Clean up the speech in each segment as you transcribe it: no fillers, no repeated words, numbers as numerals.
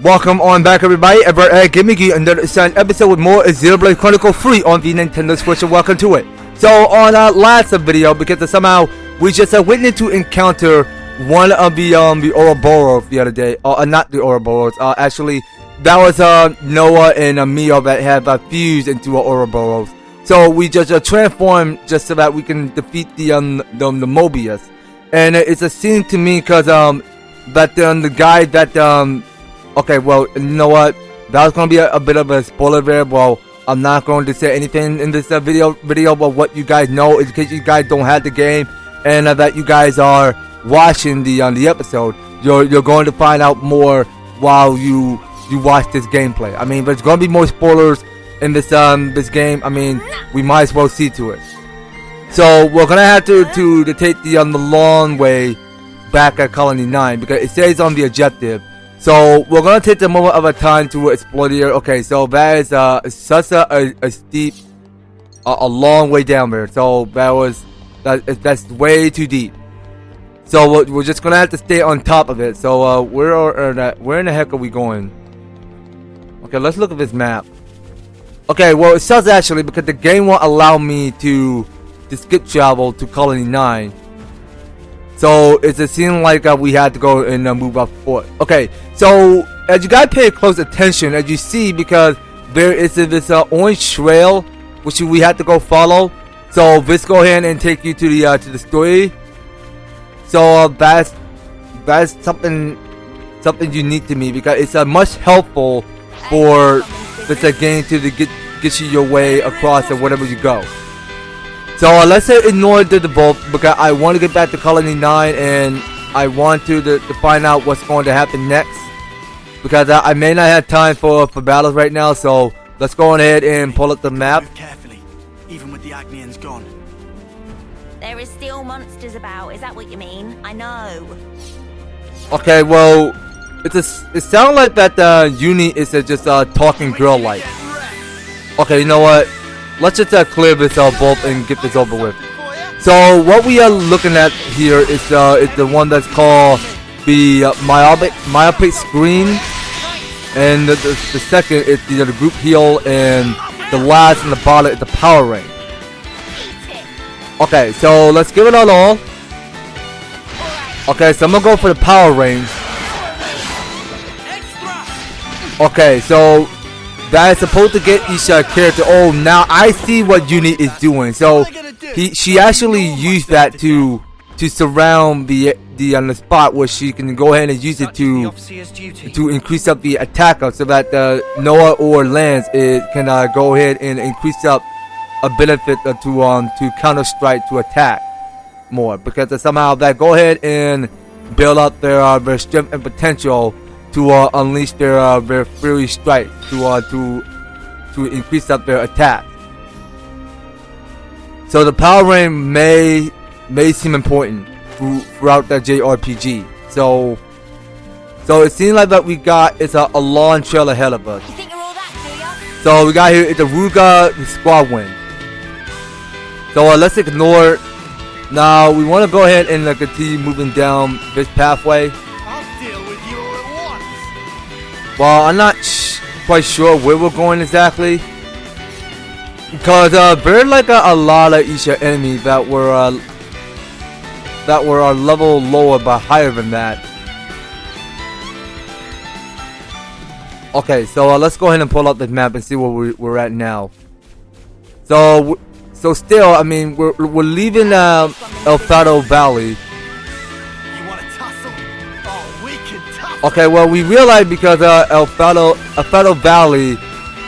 Welcome on back, everybody. Give me another episode with more Xenoblade Chronicles free on the Nintendo Switch, and welcome to it. So on our last video, because somehow we just witnessed to encounter one of the Uroboros the other day. Not the Uroboros. Actually, that was Noah and Mio that had fused into an Uroboros. So we just transformed just so that we can defeat the Moebius. And it's a scene to me because that the guy that okay, well, you know what? That was gonna be a bit of a spoiler there. Well, I'm not going to say anything in this video, but what you guys know is in case you guys don't have the game and that you guys are watching the episode, you're going to find out more while you watch this gameplay. I mean, there's gonna be more spoilers in this game. I mean, we might as well see to it. So we're gonna have to take the long way back at Colony 9 because it says on the objective. So we're gonna take the moment of a time to explore here. Okay, so that is such a steep, a long way down there. So that's way too deep. So we're just gonna have to stay on top of it. So where in the heck are we going? Okay, let's look at this map. Okay, well it sucks actually because the game won't allow me to skip travel to Colony 9. So it's a scene like we had to go and move up forward. Okay, so as you guys pay close attention, as you see, because there is this orange trail which we have to go follow. So let's go ahead and take you to the story. So that's something unique to me because it's much helpful for this game to get you your way across or whatever you go. So let's ignore the boat because I want to get back to Colony 9 and I want to find out what's going to happen next because I may not have time for battles right now. So let's go ahead and pull up the map. Move carefully, even with the Agnians gone. There is still monsters about. Is that what you mean? I know. Okay, well, it sounds like that Eunie is just talking girl like. Okay, you know what? Let's just clear this bolt and get this over with. So what we are looking at here is the one that's called the myopic screen, and the second is the group heal, and the last and the bottom is the power ring. Okay, so let's give it all. Okay, so I'm gonna go for the power ring. Okay, so that is supposed to get each character. Oh, now I see what Eunie is doing. So she actually used that to surround the spot where she can go ahead and use it to increase up the attacker, so that Noah or Lanz can go ahead and increase up a benefit to counter strike, to attack more, because somehow that go ahead and build up their strength and potential to unleash their fury strike, to increase up their attack. So the power ring may seem important throughout that JRPG. So it seems like that we got a long trail ahead of us. You think you're all that, do ya? So we got here the Ruga Squad Win. So let's ignore it. Now we want to go ahead and continue moving down this pathway. I'll deal with you all at once. Well, I'm not quite sure where we're going exactly, because there's like a lot of each enemy that were a level lower but higher than that. Okay, so let's go ahead and pull up the map and see where we're at now. So still, I mean, we're leaving El Fado Valley. You want to tussle? Oh, we can tussle. Okay, well, we realized because El Fado Valley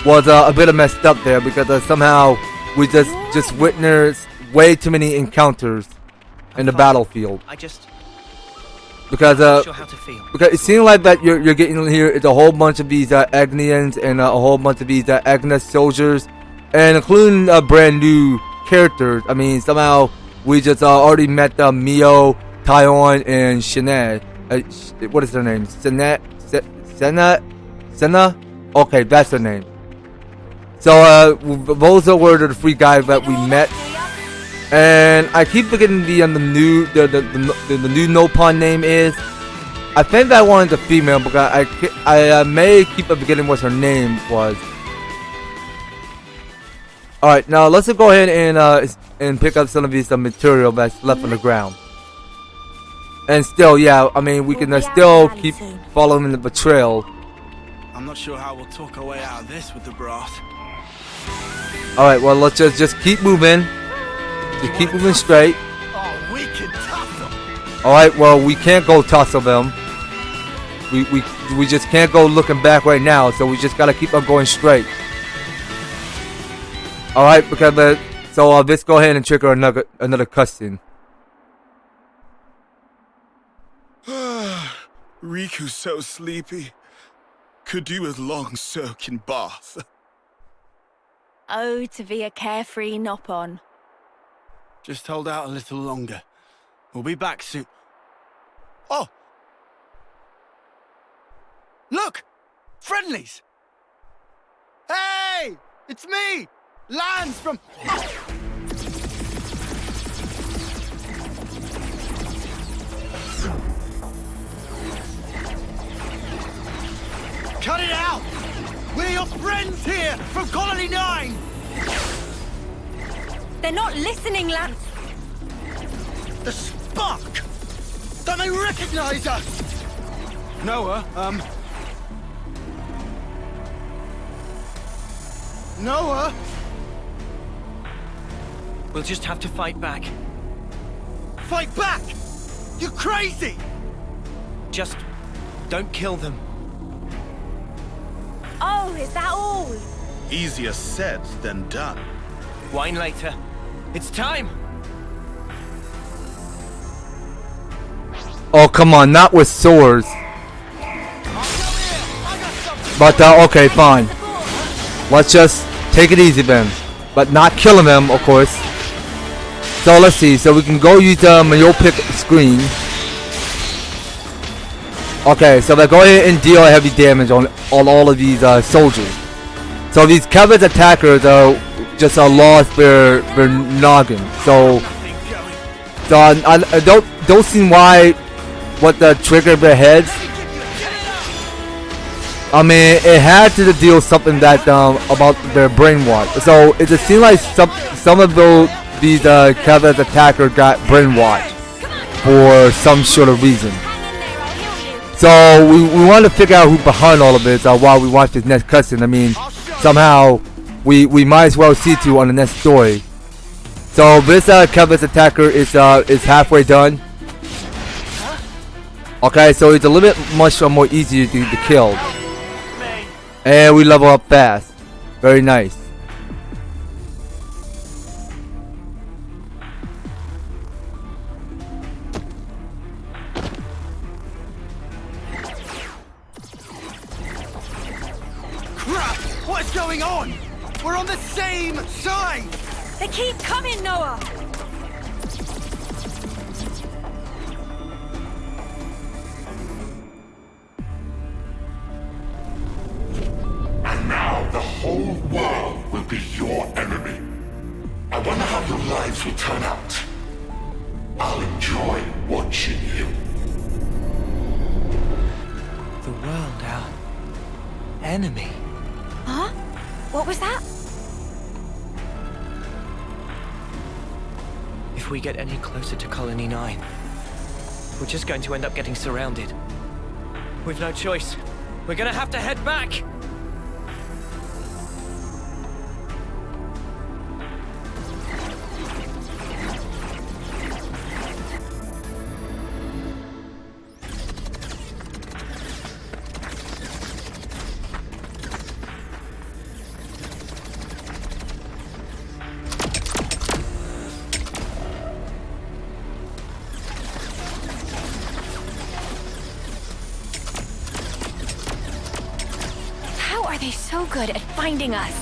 was a bit messed up there because somehow we just witnessed way too many encounters in the battlefield. Because Sure how to feel. because it seems like that you're getting here is a whole bunch of these Agnians and a whole bunch of these Agnus Soldiers, and including brand new characters. I mean, somehow we just already met Mio, Taion, and Sena. What is their name? Sena? Okay, that's their name. So those were the three guys that we met. And I keep forgetting the new Nopon name is. I think that one is a female because I may keep forgetting what her name was. All right, now let's go ahead and pick up some of these material that's left on the ground. And still, yeah, I mean we can still keep following the trail. I'm not sure how we'll talk our way out of this with the brass. All right, well let's just keep moving. Just keep moving straight. Oh, we can tussle. All right, well we can't go tussle them. We just can't go looking back right now, so we just gotta keep on going straight. All right, because so let's go ahead and trigger another cutscene. Riku's so sleepy. Could do with long soaking bath. Oh, to be a carefree nop-on. Just hold out a little longer. We'll be back soon. Oh! Look! Friendlies! Hey! It's me! Lanz from... Cut it out! We're your friends here from Colony 9! They're not listening, Lanz. The spark! Don't they recognize us? Noah, Noah? We'll just have to fight back. Fight back! You're crazy! Just don't kill them. Oh, is that all? Easier said than done. Wine later. It's time! Oh come on, not with swords. But okay, fine. Let's just take it easy then, but not killing them, of course. So let's see. So we can go use the Moebius screen. Okay, so they go ahead and deal heavy damage on all of these soldiers. So these Keves attackers just lost their noggin. So I don't see why what the trigger their heads. I mean, it had to deal something that about their brainwash. So it just seemed like some of these Keves attackers got brainwashed for some sort of reason. So we want to figure out who's behind all of this while we watch this next cutscene. I mean, somehow we might as well see to on the next story. So this Keves attacker is halfway done. Okay, so it's a little bit much more easier to kill. And we level up fast. Very nice. Crap! What is going on? We're on the same side! They keep coming, Noah! And now the whole world will be your enemy. I wonder how your lives will turn out. I'll enjoy watching you. The world, our enemy. Huh? What was that? If we get any closer to Colony 9, we're just going to end up getting surrounded. We've no choice. We're gonna have to head back! How are they so good at finding us?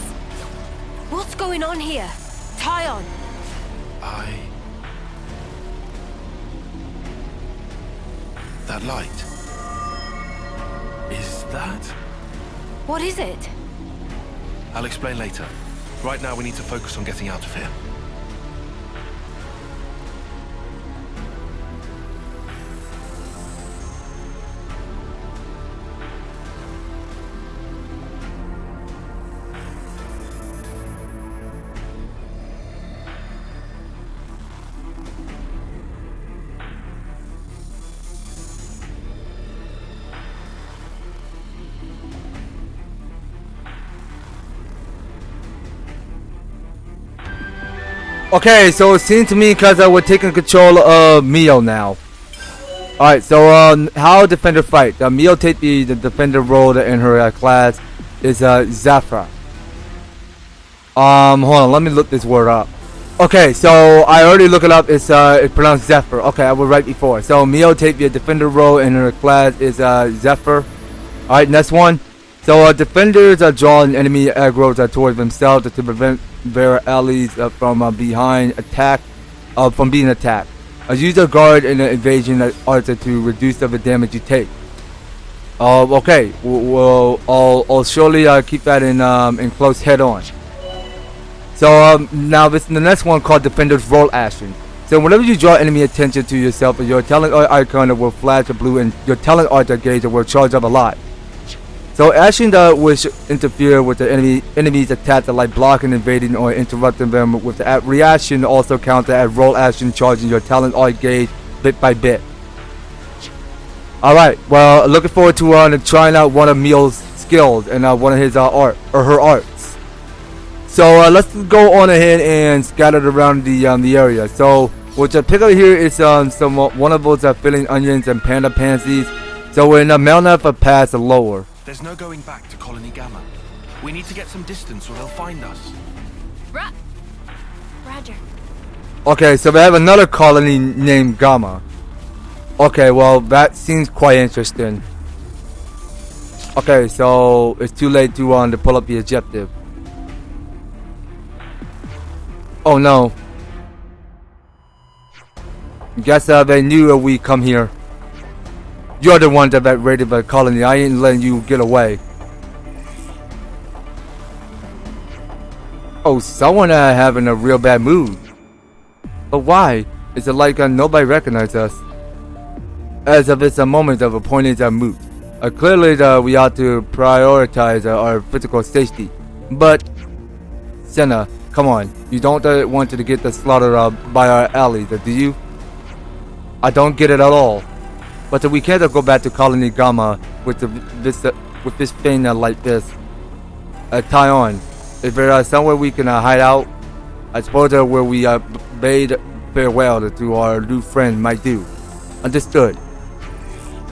What's going on here? Taion! That light. Is that? What is it? I'll explain later. Right now we need to focus on getting out of here. Okay, so it seems to me because we're taking control of Mio now. Alright, so how defender fight? Mio take the defender role in her class is Zafra. Hold on, let me look this word up. Okay, so I already looked it up. It's pronounced Zephyr. Okay, I was right before. So Mio take the defender role in her class is Zephyr. Alright, next one. So defenders draw an enemy aggro towards themselves to prevent their allies from being attacked. Use a guard in an invasion art to reduce the damage you take. Okay, I'll surely keep that in close head on. So now this the next one called Defender's Role Action. So whenever you draw enemy attention to yourself, your talent icon will flash blue and your talent art gauge will charge up a lot. So action which interfere with the enemy's attack, like blocking, invading, or interrupting them with the reaction, also counter as role action, charging your talent art gauge bit by bit. Alright, well, looking forward to trying out one of Mio's skills and one of his art or her arts. So let's go on ahead and scatter it around the area. So what you pick up here is one of those filling onions and panda pansies. So we're in the Melnef Pass lower. There's no going back to Colony Gamma. We need to get some distance or they'll find us. Roger. Okay, so we have another colony named Gamma. Okay, well, that seems quite interesting. Okay, so it's too late to pull up the objective. Oh no. Guess they knew we come here. You're the one that raided the colony. I ain't letting you get away. Oh, someone having a real bad mood. But why? Is it like nobody recognizes us? As if it's a moment of a poignant mood. Clearly we ought to prioritize our physical safety. But, Sena, come on. You don't want to get slaughtered by our allies, do you? I don't get it at all. But we can't go back to Colony Gamma with this thing like this. Taion, is there somewhere we can hide out? I suppose where we bade farewell to our new friend might do. Understood.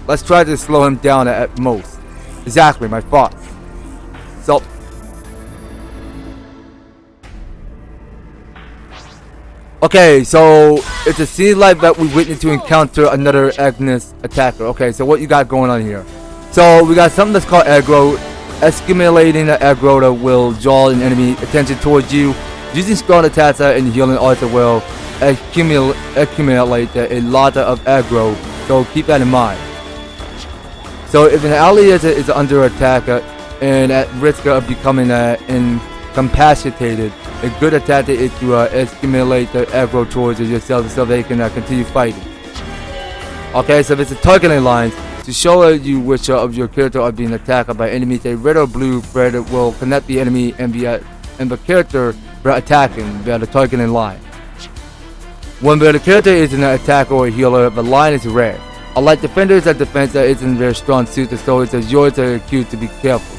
Let's try to slow him down at most. Exactly, my thoughts. So... Okay, so it's a scene like that we witnessed to encounter another Agnus attacker. Okay, so what you got going on here? So we got something that's called aggro. Accumulating the aggro that will draw an enemy attention towards you. Using strong attacks and healing arts will accumulate a lot of aggro. So keep that in mind. So if an ally is under attack and at risk of becoming incapacitated, a good attack is to accumulate the aggro towards yourself so they can continue fighting. Okay, so there's a targeting line. To show you which of your character are being attacked by enemies, a red or blue thread will connect the enemy and the character attacking via the targeting line. When the character is an attacker or a healer, the line is red. Unlike defenders and defense isn't very strong suit, so it's yours to cue to be careful.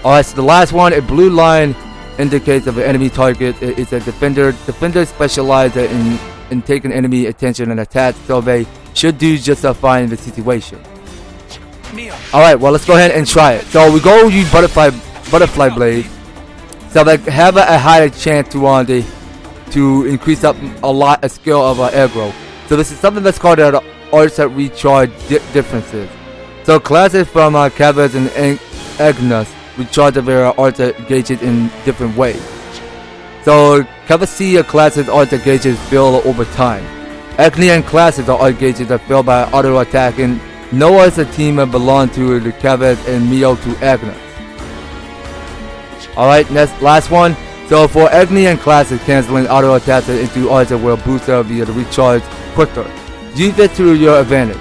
Alright, so the last one, a blue line indicates of an enemy target is a defender. Defenders specialize in taking enemy attention and attacks, so they should do just fine in the situation. Alright, well, let's go ahead and try it. So we go use butterfly blade, so they have a higher chance to increase up a skill of aggro. So this is something that's called arts that recharge differences. So classes from Keves and Agnus recharge their arts gauges in different ways. So Keves see classes art gauges build over time. Agnian classes are art gauges that fail by auto attacking. No as a team belong to the Keves and Mio to Agnus. Alright, next last one. So for Agnian classes, canceling auto attacks into arts will boost the recharge quicker. Use it to your advantage.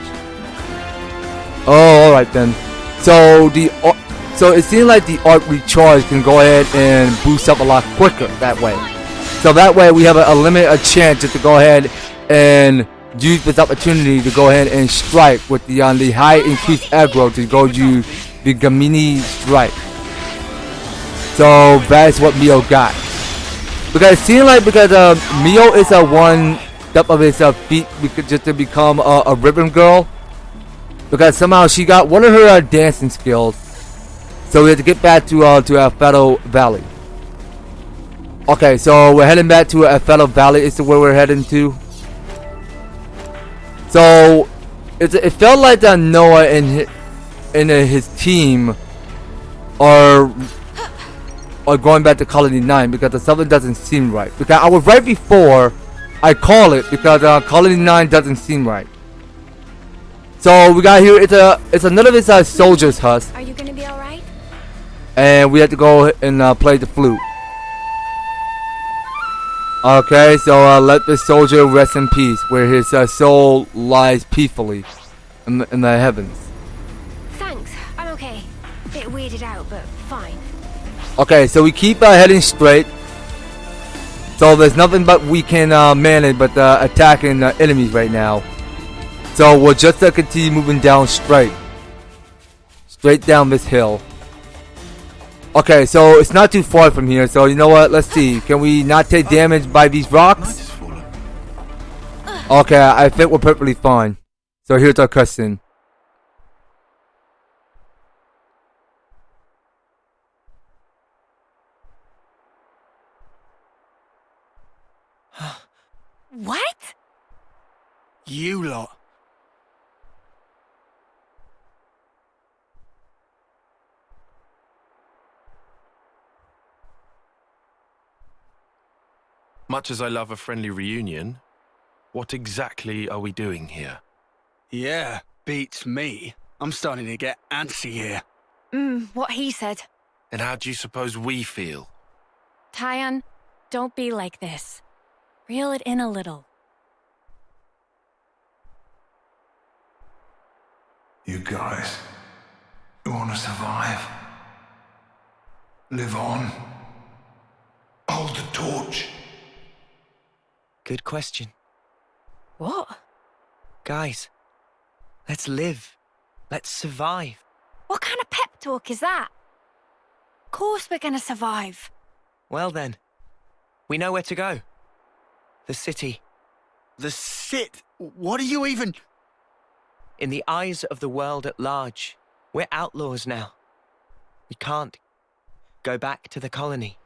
Oh, alright then. So it seems like the art recharge can go ahead and boost up a lot quicker that way. So that way we have a limited chance just to go ahead and use this opportunity to go ahead and strike with the high increased aggro to go use the Gamini strike. So that's what Mio got. Because it seems like Mio is one step of his feet just to become a ribbon girl. Because somehow she got one of her dancing skills. So we have to get back to Ethel Valley. Okay, so we're heading back to Ethel Valley. Is where we're heading to. So it felt like Noah and his team are going back to Colony 9 because something doesn't seem right. Because I was right before I call it because Colony 9 doesn't seem right. So we got here. It's another of his soldiers' huts. Are you gonna be all right? And we have to go and play the flute. Okay, so let the soldier rest in peace, where his soul lies peacefully in the heavens. Thanks, I'm okay. Bit weirded out, but fine. Okay, so we keep heading straight. So there's nothing but we can manage but attacking enemies right now. So we'll just continue moving down straight down this hill. Okay, so it's not too far from here. So you know what? Let's see. Can we not take damage by these rocks? Okay, I think we're perfectly fine. So here's our cutscene. What? You lot. Much as I love a friendly reunion, what exactly are we doing here? Yeah, beats me. I'm starting to get antsy here. What he said. And how do you suppose we feel? Taion, don't be like this. Reel it in a little. You guys, you want to survive? Live on? Hold the torch? Good question. What? Guys, let's live. Let's survive. What kind of pep talk is that? Of course we're gonna survive. Well then, we know where to go. The city. The sit? What are you even... In the eyes of the world at large, we're outlaws now. We can't go back to the colony.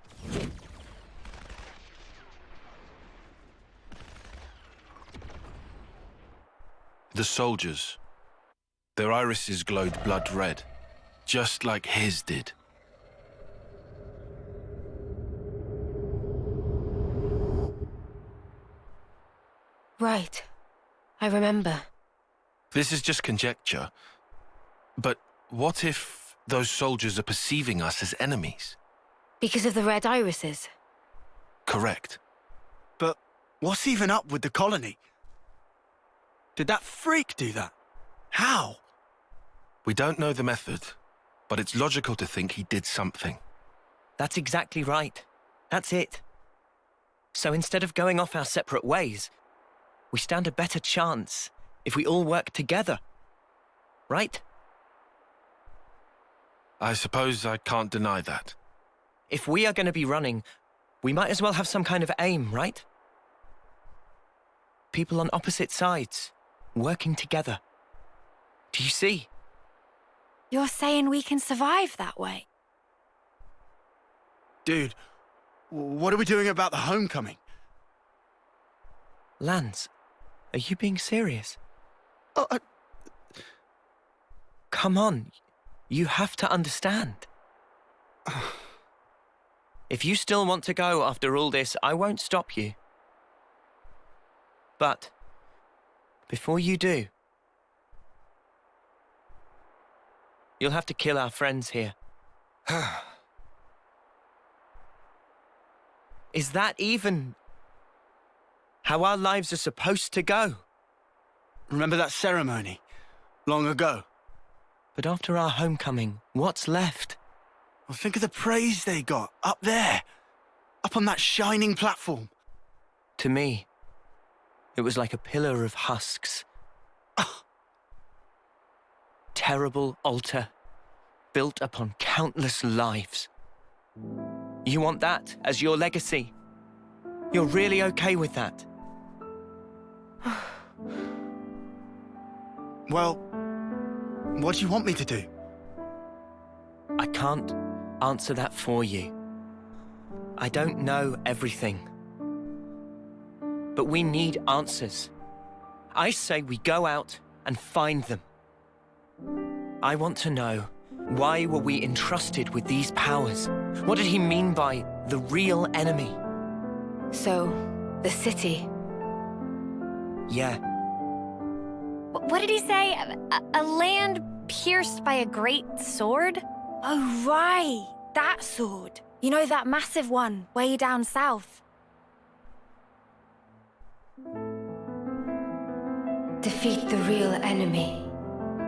The soldiers. Their irises glowed blood red, just like his did. Right. I remember. This is just conjecture. But what if those soldiers are perceiving us as enemies? Because of the red irises. Correct. But what's even up with the colony? Did that freak do that? How? We don't know the method, but it's logical to think he did something. That's exactly right. That's it. So instead of going off our separate ways, we stand a better chance if we all work together. Right? I suppose I can't deny that. If we are going to be running, we might as well have some kind of aim, right? People on opposite sides, working together. Do you see? You're saying we can survive that way? Dude, what are we doing about the homecoming? Lanz, are you being serious? Oh, Come on, you have to understand. If you still want to go after all this, I won't stop you. But before you do, you'll have to kill our friends here. Is that even how our lives are supposed to go? remember that ceremony? Long ago? But after our homecoming, what's left? Well, think of the praise they got, up there. Up on that shining platform. To me, it was like a pillar of husks. Terrible altar, built upon countless lives. You want that as your legacy? You're really okay with that? Well, what do you want me to do? I can't answer that for you. I don't know everything. But we need answers. I say we go out and find them. I want to know, why were we entrusted with these powers? What did he mean by the real enemy? So, the city. Yeah, What did he say? A land pierced by a great sword? Oh, right. That sword. You know, that massive one, way down south. Defeat the real enemy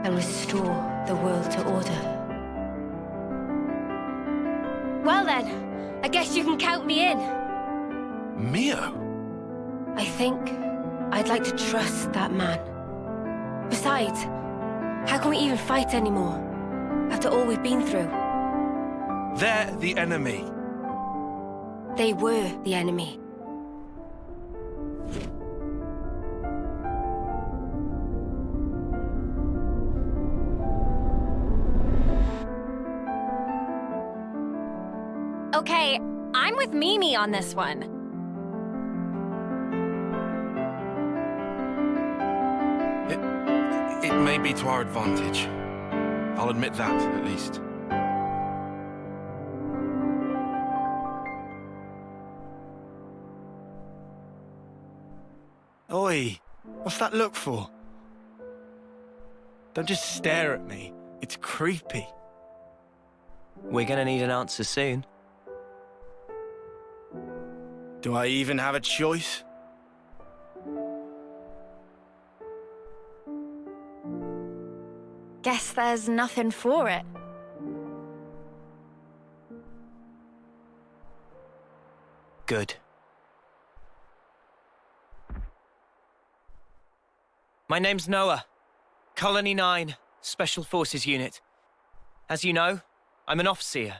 and restore the world to order. Well then, I guess you can count me in. Mio? I think I'd like to trust that man. Besides, how can we even fight anymore after all we've been through? They're the enemy. They were the enemy. Okay, I'm with Mimi on this one. It may be to our advantage. I'll admit that, at least. Oi, what's that look for? Don't just stare at me. It's creepy. we're gonna need an answer soon. Do I even have a choice? Guess there's nothing for it. Good. My name's Noah. Colony 9, Special Forces Unit. As you know, I'm an officer.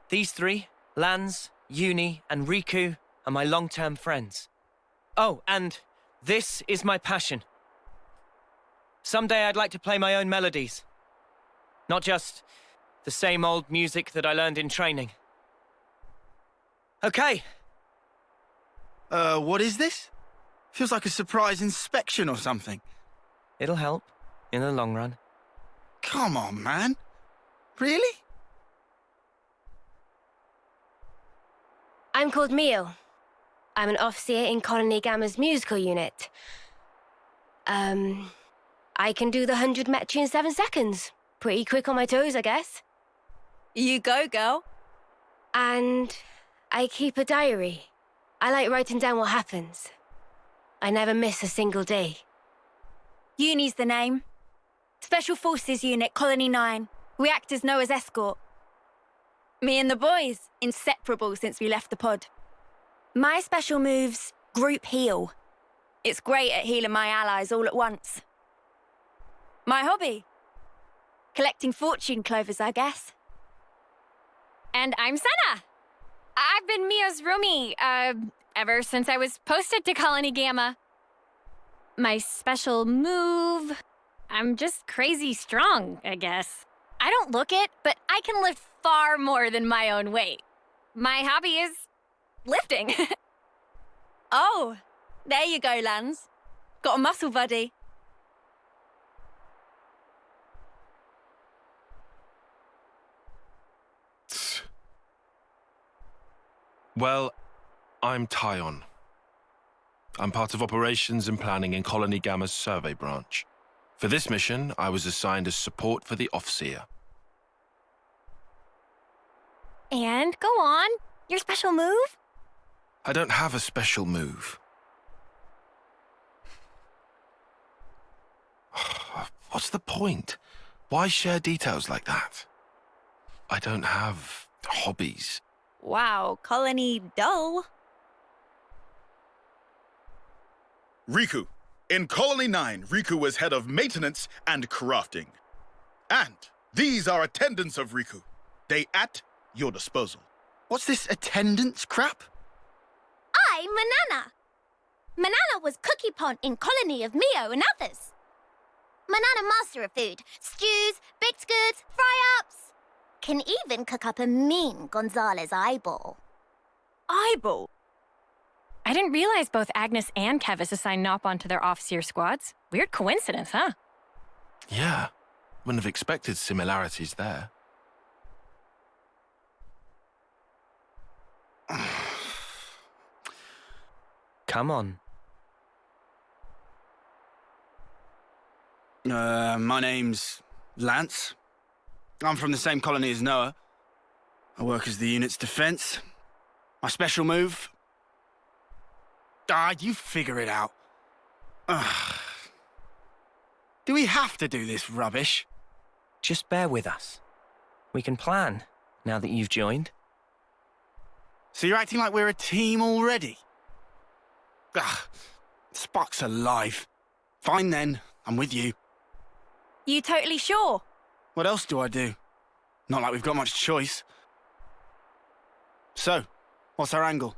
These three, Lanz, Eunie, and Riku, are my long-term friends. Oh, and this is my passion. Someday I'd like to play my own melodies. Not just the same old music that I learned in training. Okay. What is this? Feels like a surprise inspection or something. It'll help in the long run. Come on, man. Really? I'm called Mio. I'm an officer in Colony Gamma's musical unit. I can do the 100 metri in 7 seconds. Pretty quick on my toes, I guess. You go, girl. And I keep a diary. I like writing down what happens. I never miss a single day. Eunie's the name. Special Forces Unit, Colony 9. We act as Noah's escort. Me and the boys, inseparable since we left the pod. My special move's Group Heal. It's great at healing my allies all at once. My hobby? Collecting fortune clovers, I guess. And I'm Sena. I've been Mio's roomie, ever since I was posted to Colony Gamma. My special move? I'm just crazy strong, I guess. I don't look it, but I can lift far more than my own weight. My hobby is lifting. Oh, there you go, Lanz. Got a muscle buddy. Well, I'm Taion. I'm part of operations and planning in Colony Gamma's survey branch. For this mission, I was assigned as support for the officer. And go on. Your special move? I don't have a special move. What's the point? Why share details like that? I don't have hobbies. Wow, Colony dull. Riku. In Colony 9, Riku was head of maintenance and crafting. And these are attendants of Riku. They at your disposal. What's this attendance crap? I I'm Manana. Manana was cookie pond in Colony of Mio and others. Manana master of food. Stews, baked goods, fry-ups. Can even cook up a mean Gonzalez eyeball. Eyeball? I didn't realize both Agnus and Keves assigned Nop onto their off-seer squads. Weird coincidence, huh? Yeah, wouldn't have expected similarities there. Come on. My name's Lanz. I'm from the same colony as Noah. I work as the unit's defense. My special move? You figure it out. Ugh. Do we have to do this rubbish? Just bear with us. We can plan, now that you've joined. So you're acting like we're a team already? Ugh. Spark's alive. Fine then, I'm with you. You totally sure? What else do I do? Not like we've got much choice. So, what's our angle?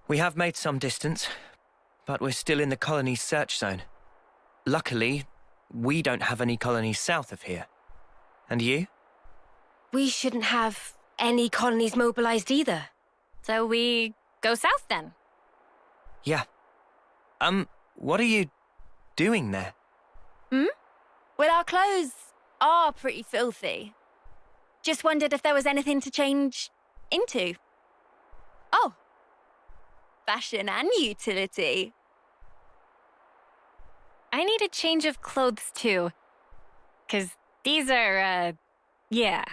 We have made some distance, but we're still in the colony's search zone. Luckily, we don't have any colonies south of here. And you? We shouldn't have any colonies mobilized either. So we go south then? Yeah. What are you doing there? Well, our clothes are pretty filthy. Just wondered if there was anything to change into. Oh. Fashion and utility. I need a change of clothes too. 'Cause these are, yeah.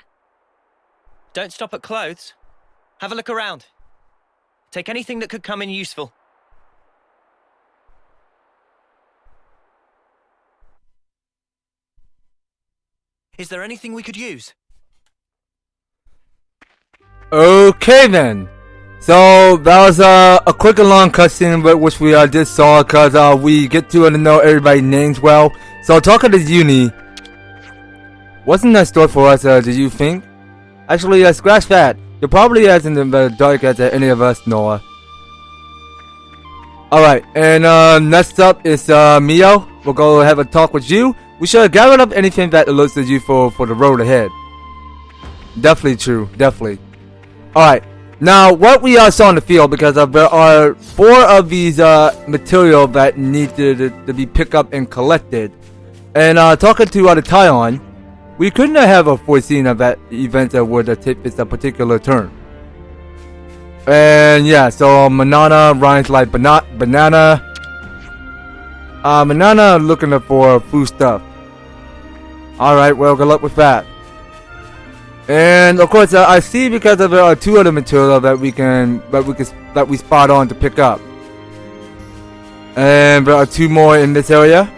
Don't stop at clothes. Have a look around. Take anything that could come in useful. Is there anything we could use? Okay then. So that was a quick and long cutscene, which we just saw, because we get to know everybody's names well. So talking to Eunie, wasn't that story for us? Did you think? Actually, scratch that. You're probably as in the dark as any of us, Noah. All right, and next up is Mio. We'll go have a talk with you. We should have gathered up anything that alerts you for the road ahead. Definitely true. Definitely. All right. Now, what we saw in the field, because there are 4 of these material that need to be picked up and collected. And talking to the Taion, we couldn't have foreseen of that event that would take this particular turn. And yeah, so Manana rhymes like banana. Manana looking for food stuff. All right, well, good luck with that. And of course, I see, because there are 2 other material that we spot on to pick up. And there are 2 more in this area.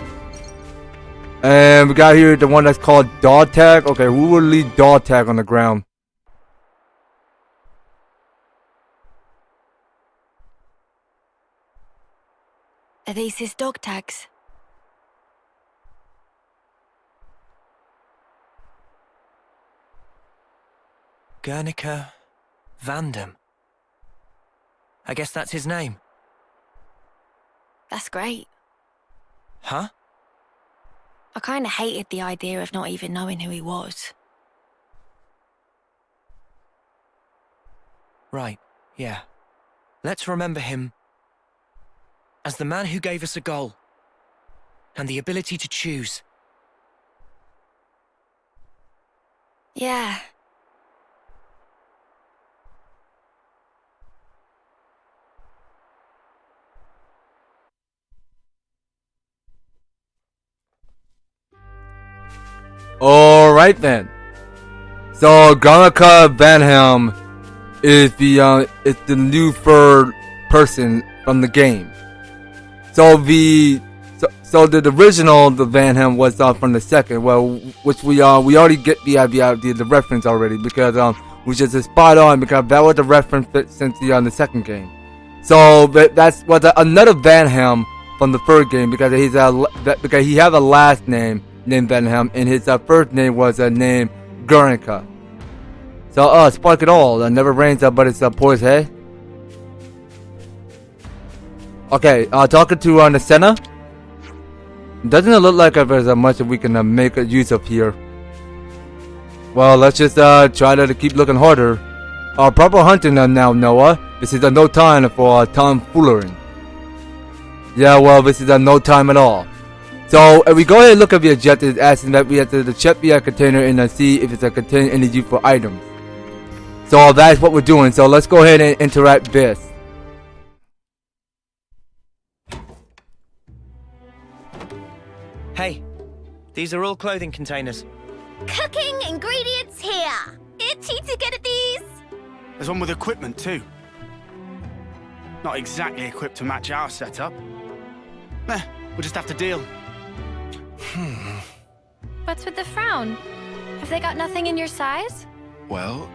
And we got here the one that's called dog tag. Okay, who will leave dog tag on the ground? Are these his dog tags? Guernica Vandam. I guess that's his name. That's great. Huh? I kinda hated the idea of not even knowing who he was. Right, yeah. Let's remember him as the man who gave us a goal and the ability to choose. Yeah. Alright then. So Garnica Vanhelm is the new third person from the game. So the original, the Vanhelm, was from the second. Well, which we already get the reference already, because we just spot on, because that was the reference since the second game. So that's another Vanhelm from the third game, because he had a last name named Vanhelm, and his first name was named Guernica. So spark it all. Never rains but it's pours, hey? Okay, talking to the Sena. Doesn't it look like there's much that we can make use of here? Well, let's just try to keep looking harder. Proper hunting now, Noah. This is no time for tomfoolery. Yeah, well, this is no time at all. So, if we go ahead and look at the objective, asking that we have to check the container and see if it's containing any useful items. So, that's what we're doing. So, let's go ahead and interact this. Hey, these are all clothing containers. Cooking ingredients here. Itchy to get at these. There's one with equipment too. Not exactly equipped to match our setup. We'll just have to deal. What's with the frown? Have they got nothing in your size? Well,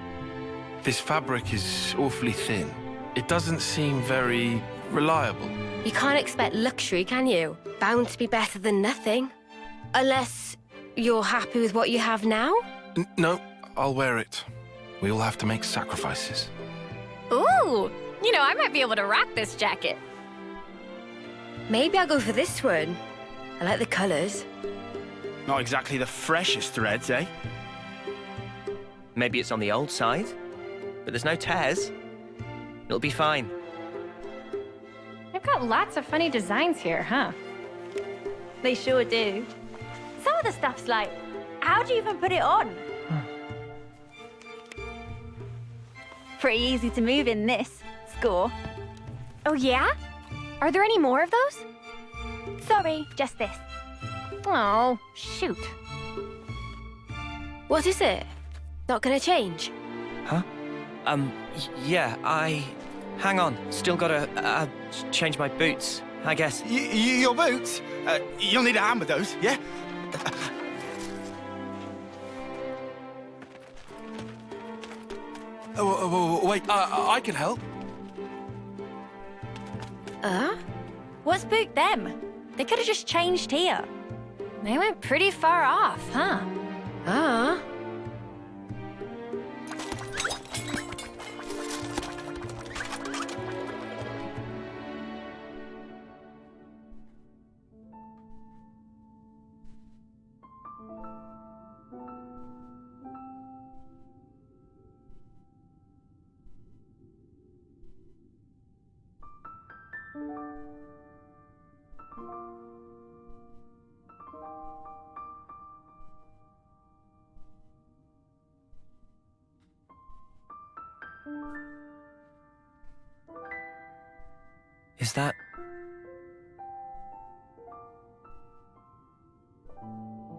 this fabric is awfully thin. It doesn't seem very reliable. You can't expect luxury, can you? Bound to be better than nothing. Unless you're happy with what you have now? No, I'll wear it. We all have to make sacrifices. Ooh, you know, I might be able to rock this jacket. Maybe I'll go for this one. I like the colors. Not exactly the freshest threads, eh? Maybe it's on the old side, but there's no tears. It'll be fine. They've got lots of funny designs here, huh? They sure do. Some of the stuff's like, how do you even put it on? Pretty easy to move in this. Score. Oh, yeah? Are there any more of those? Sorry, just this. Oh, shoot. What is it? Not gonna change? Huh? Yeah, hang on. Still gotta, change my boots, I guess. Your boots? You'll need a hand with those, yeah? Wait, I can help. What's spooked them? They could have just changed here. They went pretty far off, huh? Ah. Is that...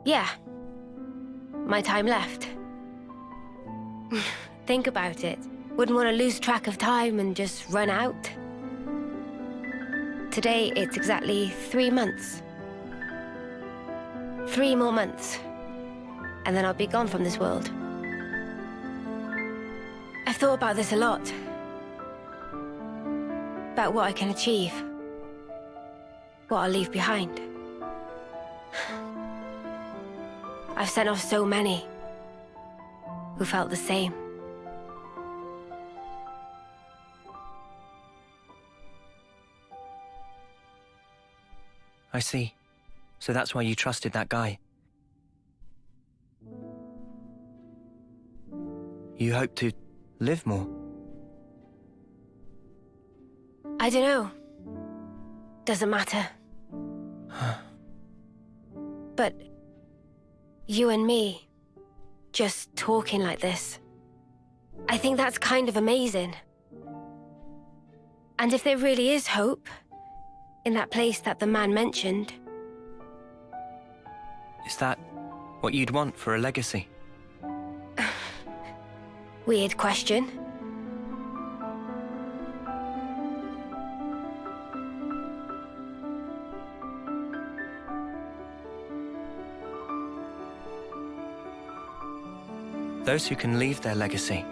Yeah. My time left. Think about it. Wouldn't want to lose track of time and just run out. Today, it's exactly 3 months. 3 more months. And then I'll be gone from this world. I've thought about this a lot. About what I can achieve. What I'll leave behind. I've sent off so many who felt the same. I see. So that's why you trusted that guy. You hope to live more. I don't know. Doesn't matter. But you and me, just talking like this, I think that's kind of amazing. And if there really is hope, in that place that the man mentioned... Is that what you'd want for a legacy? Weird question. Those who can leave their legacy,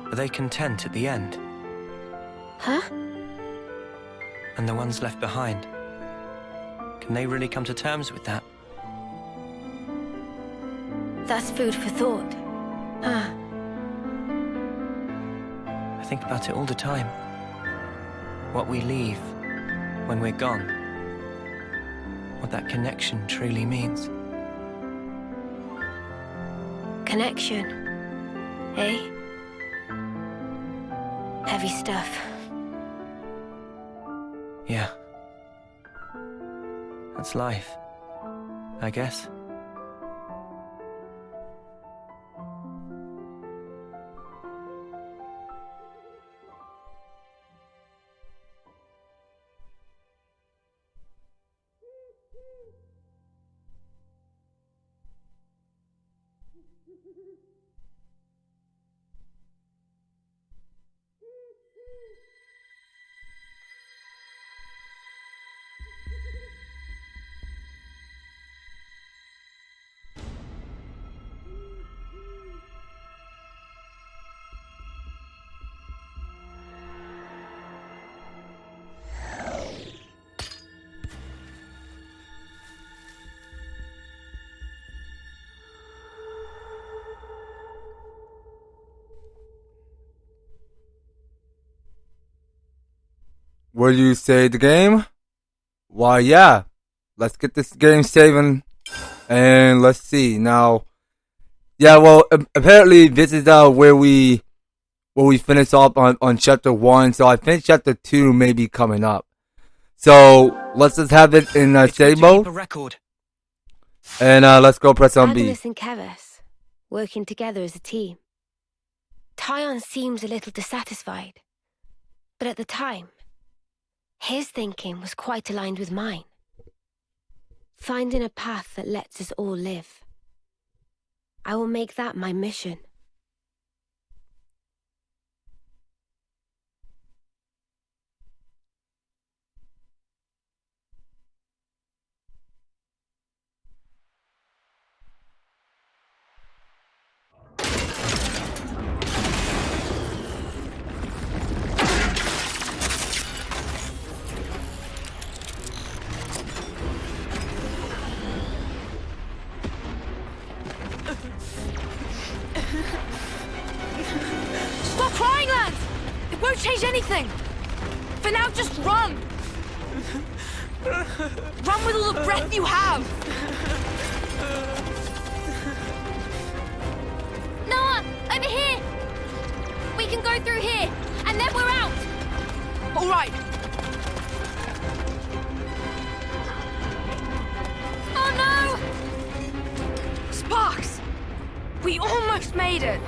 are they content at the end? Huh? And the ones left behind, can they really come to terms with that? That's food for thought. Huh. I think about it all the time. What we leave, when we're gone, what that connection truly means. Connection, eh? Heavy stuff. Yeah. That's life, I guess. Will you save the game? Why, yeah. Let's get this game saving. And let's see. Now, yeah, well, apparently this is where we finish off on chapter 1. So I think chapter 2 may be coming up. So let's just have it in save mode. And let's go press on B. Agnus and Keves, working together as a team. Taion seems a little dissatisfied. But at the time, his thinking was quite aligned with mine. Finding a path that lets us all live. I will make that my mission. Stop crying, Lanz! It won't change anything! For now, just run! Run with all the breath you have! Noah, over here! We can go through here, and then we're out! All right. Oh no! Sparks! We almost made it!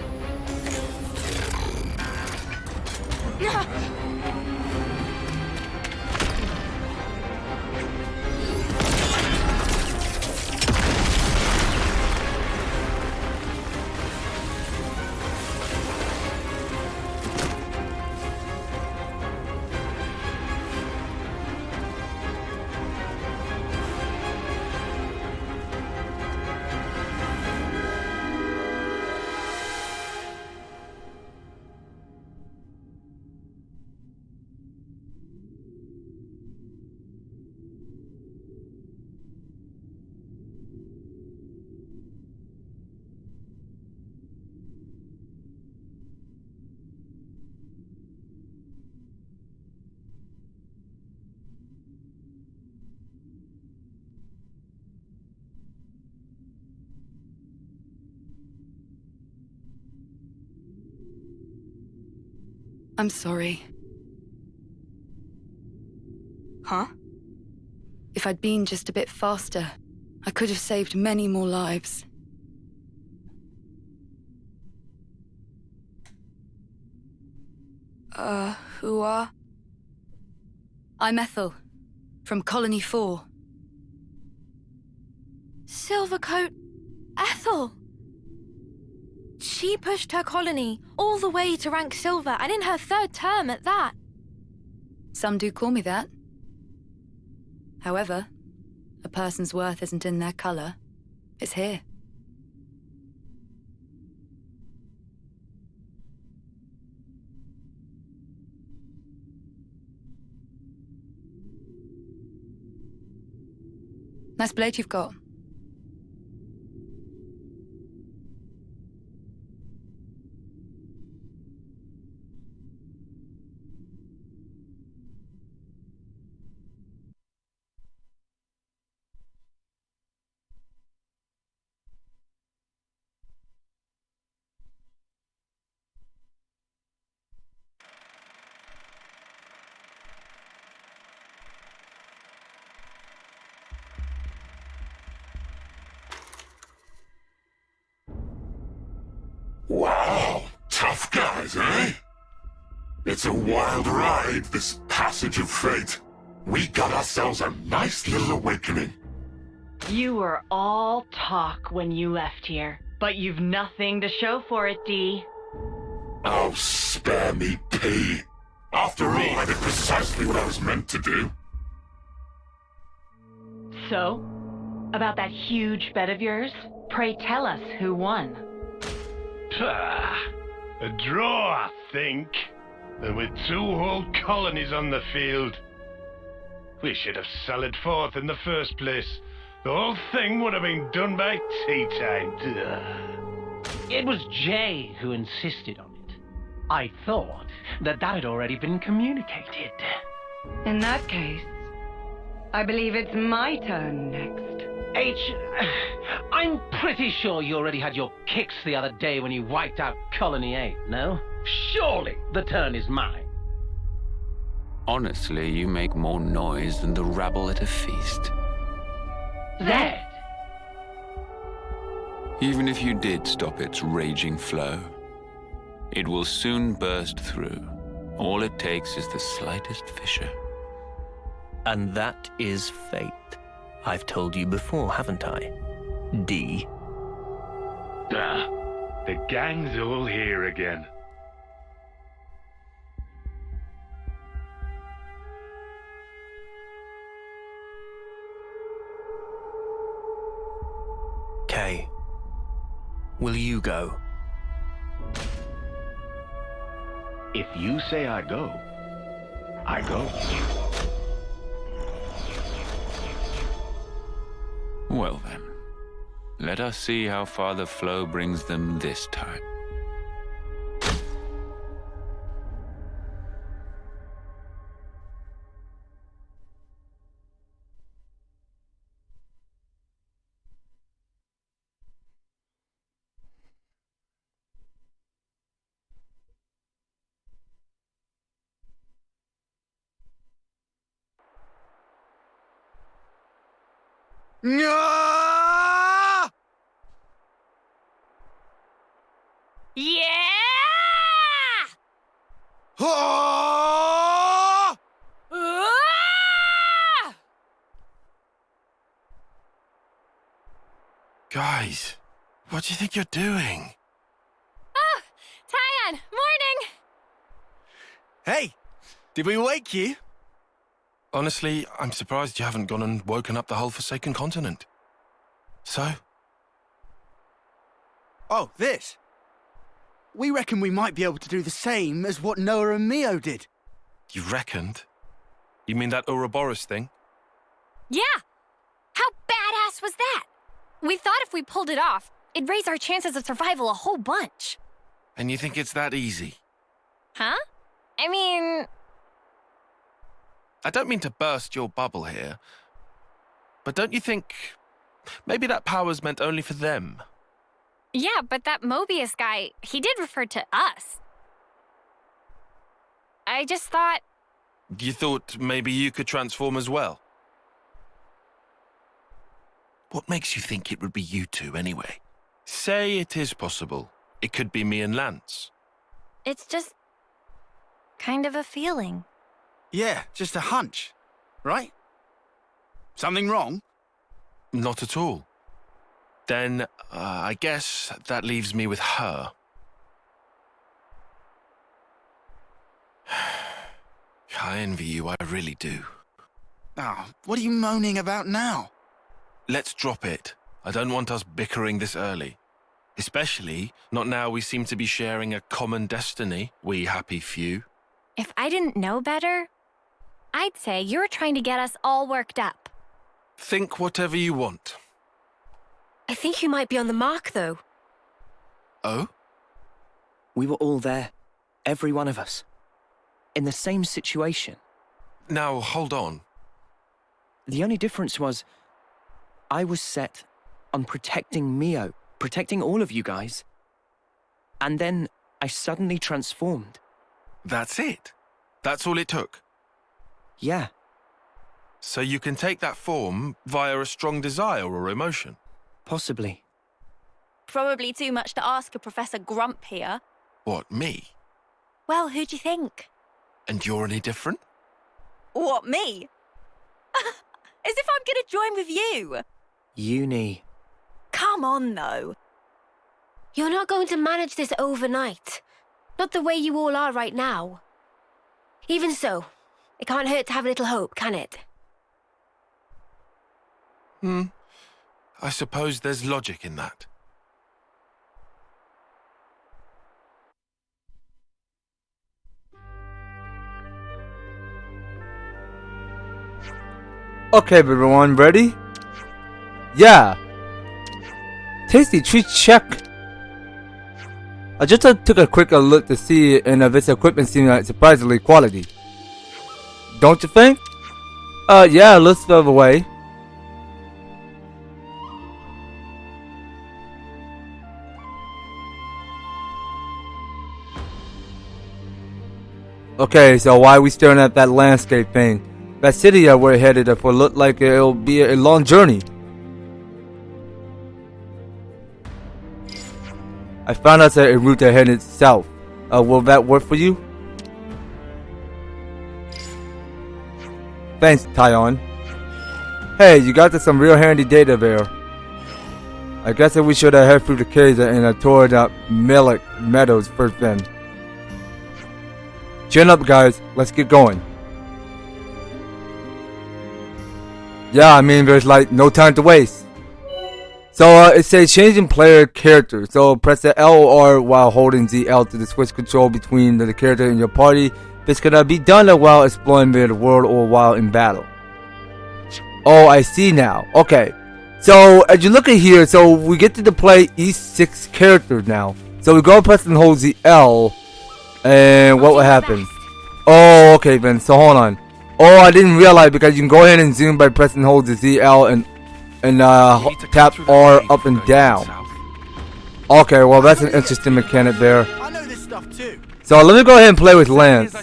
I'm sorry. Huh? If I'd been just a bit faster, I could have saved many more lives. Who are? I'm Ethel, from Colony 4. Silvercoat Ethel! She pushed her colony all the way to rank silver, and in her 3rd term at that. Some do call me that. However, a person's worth isn't in their color. It's here. Nice blade you've got. It's a wild ride, this passage of fate. We got ourselves a nice little awakening. You were all talk when you left here, but you've nothing to show for it, Dee. Oh, spare me, P. After all, I did precisely what I was meant to do. So, about that huge bet of yours, pray tell us who won. A draw, I think. And with 2 whole colonies on the field. We should have sallied forth in the first place. The whole thing would have been done by tea time. It was Jay who insisted on it. I thought that had already been communicated. In that case, I believe it's my turn next. I'm pretty sure you already had your kicks the other day when you wiped out Colony 8, no? Surely the turn is mine. Honestly, you make more noise than the rabble at a feast. Zed! Even if you did stop its raging flow, it will soon burst through. All it takes is the slightest fissure. And that is fate. I've told you before, haven't I? D. The gang's all here again. Kay, will you go? If you say I go, I go. Well then, let us see how far the flow brings them this time. Yeah! Oh! Guys, what do you think you're doing? Oh, Taion, morning! Hey, did we wake you? Honestly, I'm surprised you haven't gone and woken up the whole Forsaken Continent. So? Oh, this. We reckon we might be able to do the same as what Noah and Mio did. You reckoned? You mean that Uroboros thing? Yeah! How badass was that? We thought if we pulled it off, it'd raise our chances of survival a whole bunch. And you think it's that easy? Huh? I mean... I don't mean to burst your bubble here, but don't you think maybe that power's meant only for them? Yeah, but that Moebius guy, he did refer to us. I just thought... You thought maybe you could transform as well? What makes you think it would be you two anyway? Say it is possible. It could be me and Lanz. It's just... kind of a feeling. Yeah, just a hunch, right? Something wrong? Not at all. Then, I guess that leaves me with her. I envy you, I really do. Oh, what are you moaning about now? Let's drop it. I don't want us bickering this early. Especially not now we seem to be sharing a common destiny, we happy few. If I didn't know better, I'd say you're trying to get us all worked up. Think whatever you want. I think you might be on the mark, though. Oh? We were all there. Every one of us. In the same situation. Now, hold on. The only difference was... I was set on protecting Mio, protecting all of you guys. And then I suddenly transformed. That's it? That's all it took? Yeah. So you can take that form via a strong desire or emotion? Possibly. Probably too much to ask a Professor Grump here. What, me? Well, who do you think? And you're any different? What, me? As if I'm gonna join with you. Eunie. Come on, though. You're not going to manage this overnight. Not the way you all are right now. Even so, it can't hurt to have a little hope, can it? I suppose there's logic in that. Okay, everyone, ready? Yeah. Tasty treat check. I just took a quick look to see and if its equipment seemed like surprisingly quality. Don't you think? Yeah, let's move away. Okay, so why are we staring at that landscape thing? That city we're headed for looked like it'll be a long journey. I found us a route that headed south. Will that work for you? Thanks, Taion. Hey, you got some real handy data there. I guess that we should head through the caves and toward Melic Meadows first then. Chin up, guys. Let's get going. Yeah, I mean, there's like no time to waste. So it says changing player character. So press the L or R while holding ZL to switch control between the character and your party. This can be done while exploring the world or while in battle. Oh, I see now. Okay. So as you look at here, so we get to play each 6 characters now. So we go press and hold ZL, and what will happen? Oh, okay then. So hold on. Oh, I didn't realize because you can go ahead and zoom by pressing hold the ZL and tap R up and down. Okay, well that's an interesting mechanic there. I know this stuff too. So let me go ahead and play with Lanz.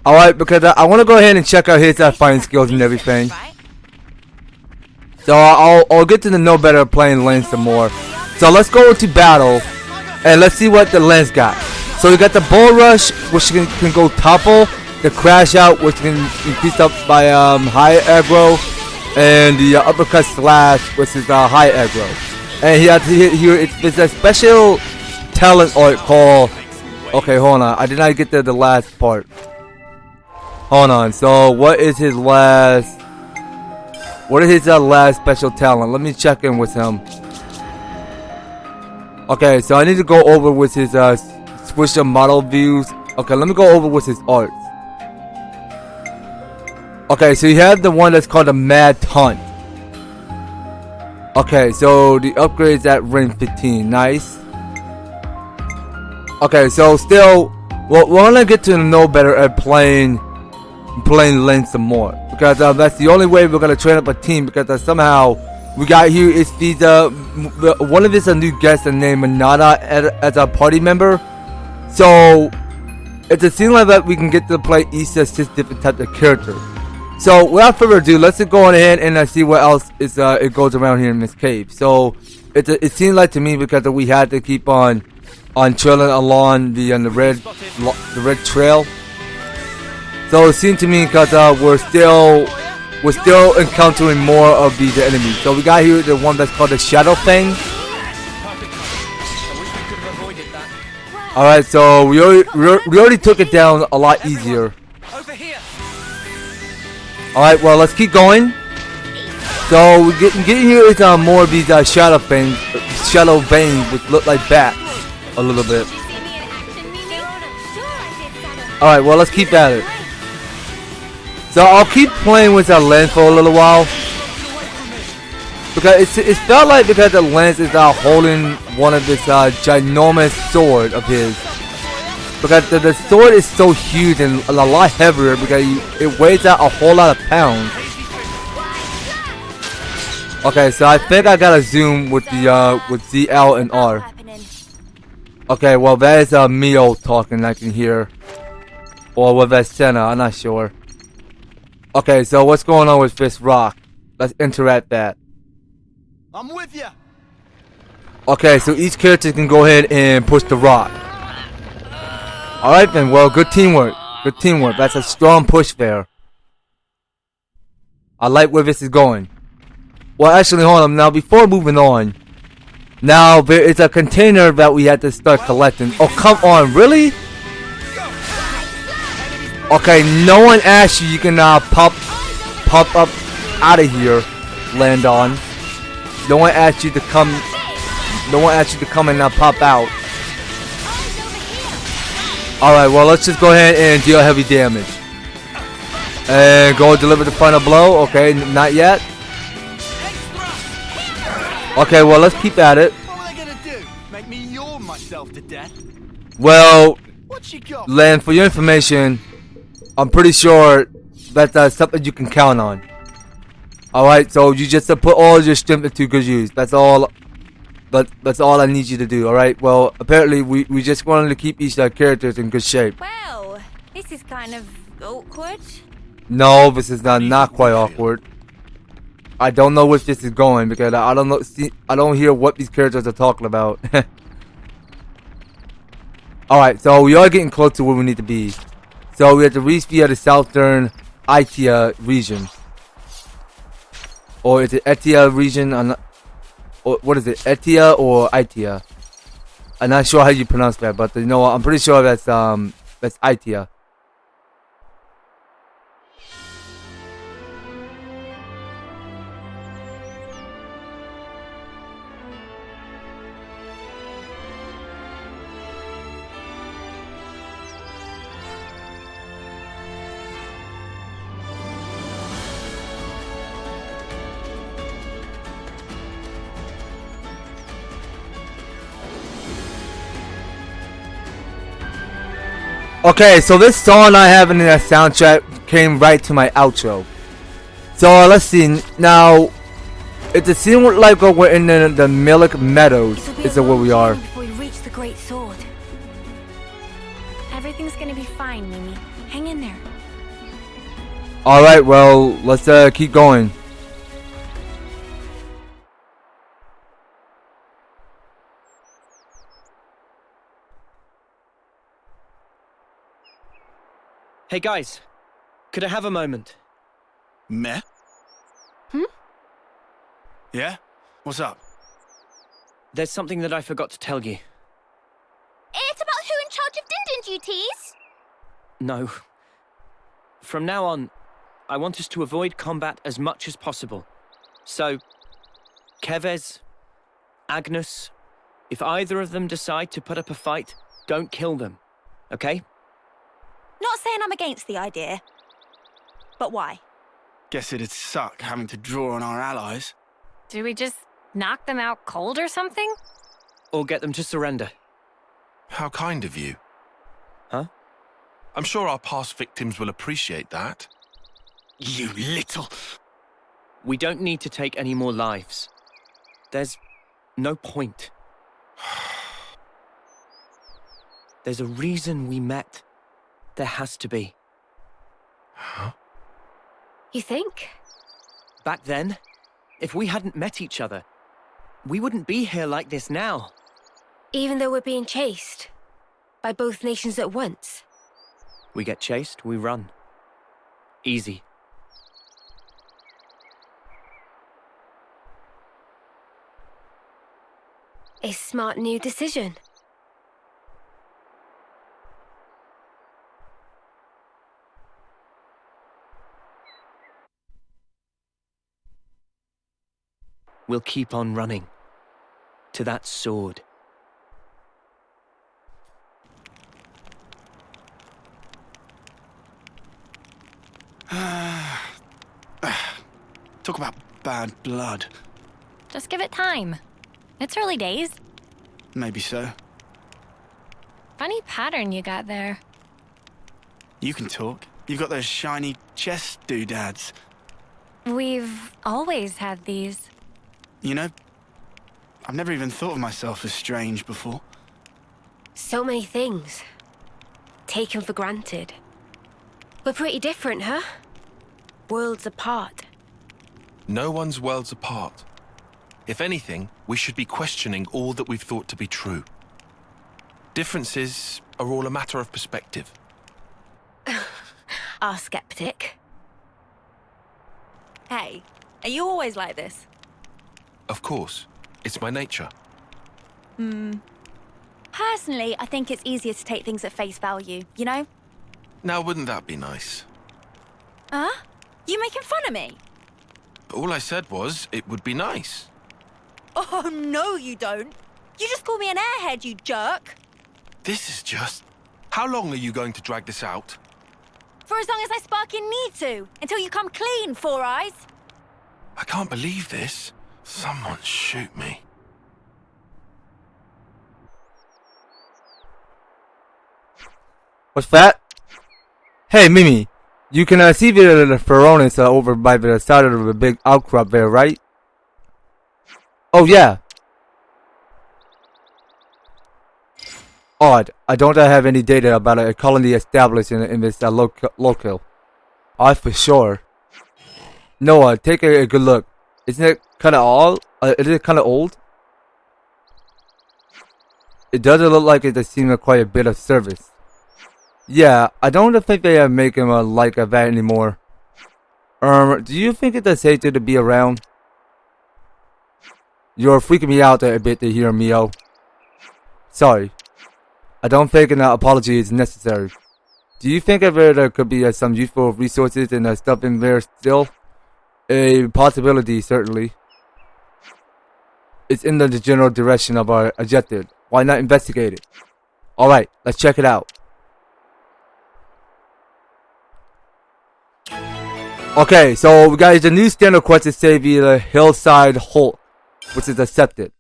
Alright, because I want to go ahead and check out his fighting skills and everything. So I'll get to know better playing Lanz some more. So let's go to battle and let's see what the Lanz got. So we got the Bull Rush, which can go topple. The Crash Out, which can increase up by high aggro, and the Uppercut Slash, which is high aggro. And he has here it's a special talent art called. Okay, hold on. I did not get to the last part. Hold on. So what is his last? What is his last special talent? Let me check in with him. Okay, so I need to go over with his switch of model views. Okay, let me go over with his art. Okay, so you have the one that's called the Mad Hunt. Okay, so the upgrade's at rank 15. Nice. Okay, so still, we're gonna get to know better at playing Lanz some more, because that's the only way we're gonna train up a team. Because somehow we got here is these one of his new guests named Manana as a party member. So it's a scene like that we can get to play each 6 different types of characters. So without further ado, let's go on ahead and see what else is it goes around here in this cave. So it seemed like to me because we had to keep on trailing along the red trail. So it seemed to me because we're still encountering more of these enemies. So we got here the one that's called the Shadow Fang. All right, so we already took it down a lot easier. Alright, well, let's keep going. So, we getting here is more of these shadow veins, which look like bats a little bit. Alright, well, let's keep at it. So, I'll keep playing with that Lanz for a little while. Because it felt like because the Lanz is holding one of this ginormous sword of his. Because the sword is so huge and a lot heavier because it weighs out a whole lot of pounds. Okay, so I think I gotta zoom with the with ZL and R. Okay, well that is Mio talking. I can hear, or was that Sena? I'm not sure. Okay, so what's going on with this rock? Let's interact that. I'm with you. Okay, so each character can go ahead and push the rock. Alright then, well, good teamwork. Good teamwork. That's a strong push there. I like where this is going. Well, actually, hold on. Now, before moving on, now there is a container that we had to start collecting. Oh, come on, really? Okay, no one asked you. You can pop up out of here, land on. No one asked you to come. No one asked you to come and pop out. All right, well, let's just go ahead and deal heavy damage. And go deliver the final blow. Okay, not yet. Okay, well, let's keep at it. What were they gonna do? Make me yawn myself to death? Well, What you got? Len, for your information, I'm pretty sure that's something you can count on. Alright, so you just put all your strength into good use. That's all. That's all I need you to do, alright? Well, apparently we just wanted to keep each characters in good shape. Well, this is kind of awkward. No, this is not quite awkward. I don't know where this is going because I don't know. See, I don't hear what these characters are talking about. Alright, so we are getting close to where we need to be. So we have to reach via the southern Itia region. Or is it Etia region? Or what is it? Etia or Itia? I'm not sure how you pronounce that, but you know what? I'm pretty sure that's Itia. Okay, so this song I have in the soundtrack came right to my outro. So let's see. Now, it seems like we're in the Milik Meadows. Is where we are. Before we reach the Great Sword. Everything's gonna be fine, Mimi. Hang in there. All right, well, let's keep going. Hey guys, could I have a moment? Meh? Yeah? What's up? There's something that I forgot to tell you. It's about who in charge of Din duties? No. From now on, I want us to avoid combat as much as possible. So, Keves, Agnus, if either of them decide to put up a fight, don't kill them, okay? Not saying I'm against the idea. But why? Guess it'd suck having to draw on our allies. Do we just knock them out cold or something? Or get them to surrender. How kind of you. Huh? I'm sure our past victims will appreciate that. You little... We don't need to take any more lives. There's no point. There's a reason we met. There has to be. Huh? You think? Back then, if we hadn't met each other, we wouldn't be here like this now. Even though we're being chased by both nations at once? We get chased, we run. Easy. A smart new decision. We'll keep on running. To that sword. Talk about bad blood. Just give it time. It's early days. Maybe so. Funny pattern you got there. You can talk. You've got those shiny chest doodads. We've always had these. You know, I've never even thought of myself as strange before. So many things. Taken for granted. We're pretty different, huh? Worlds apart. No one's worlds apart. If anything, we should be questioning all that we've thought to be true. Differences are all a matter of perspective. Our skeptic. Hey, are you always like this? Of course. It's my nature. Personally, I think it's easier to take things at face value, you know? Now, wouldn't that be nice? Huh? You making fun of me? All I said was, it would be nice. Oh, no, you don't. You just call me an airhead, you jerk. This is just... How long are you going to drag this out? For as long as I sparking need to, until you come clean, Four Eyes. I can't believe this. Someone shoot me. What's that? Hey, Mimi. You can see the Pharaohs over by the side of the big outcrop there, right? Oh, yeah. Odd. I don't have any data about a colony established in this locale. I for sure. Noah, take a good look. Isn't it kind of old? Is it kind of old? It doesn't look like it has seen quite a bit of service. Yeah, I don't think they make him like that anymore. Do you think it's safe to be around? You're freaking me out a bit to hear, Mio. Sorry. I don't think an apology is necessary. Do you think there could be some useful resources and stuff in there still? A possibility, certainly. It's in the general direction of our objective. Why not investigate it? Alright, let's check it out. Okay, so we got the new standard quest to save the Hillside Hulk, which is accepted.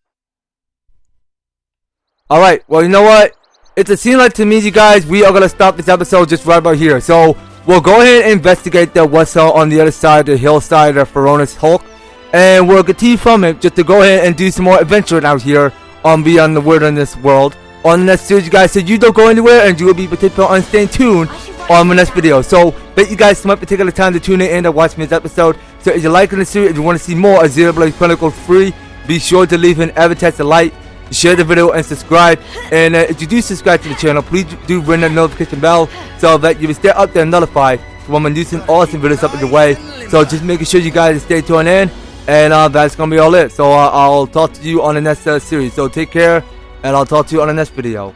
Alright, well, you know what? It seems like to me, you guys, we are going to stop this episode just right about here. So, we'll go ahead and investigate what's on the other side of the hillside of Pharaohs Hulk. And we'll continue from it just to go ahead and do some more adventuring out here on Beyond the Wilderness world. On the next series, you guys, so you don't go anywhere and you will be participating on staying tuned on my next video. So, thank you guys so much for taking the time to tune in and watch this episode. So, if you're liking the series, if you want to see more of Xenoblade Chronicles 3, be sure to leave an EVER-TASTIC like, share the video, and subscribe. And if you do subscribe to the channel, please do ring the notification bell so that you will stay up there and notified when I'm using awesome videos up in the way. So just making sure you guys stay tuned in, and that's gonna be all it. So I'll talk to you on the next series. So take care, and I'll talk to you on the next video.